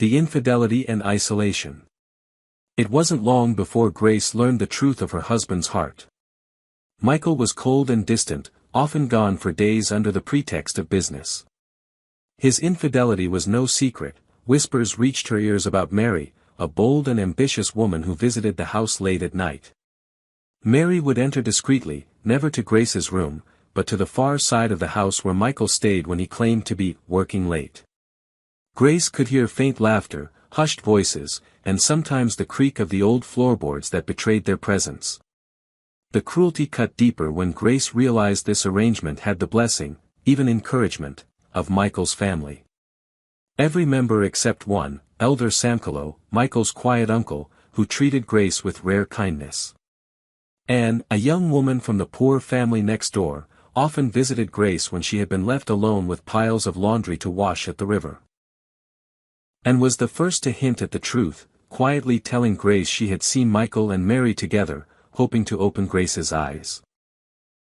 The infidelity and isolation. It wasn't long before Grace learned the truth of her husband's heart. Michael was cold and distant, often gone for days under the pretext of business. His infidelity was no secret. Whispers reached her ears about Mary, a bold and ambitious woman who visited the house late at night. Mary would enter discreetly, never to Grace's room, but to the far side of the house where Michael stayed when he claimed to be working late. Grace could hear faint laughter, hushed voices, and sometimes the creak of the old floorboards that betrayed their presence. The cruelty cut deeper when Grace realized this arrangement had the blessing, even encouragement, of Michael's family. Every member except one, Elder Samkelo, Michael's quiet uncle, who treated Grace with rare kindness. Anne, a young woman from the poor family next door, often visited Grace when she had been left alone with piles of laundry to wash at the river. And was the first to hint at the truth, quietly telling Grace she had seen Michael and Mary together, hoping to open Grace's eyes.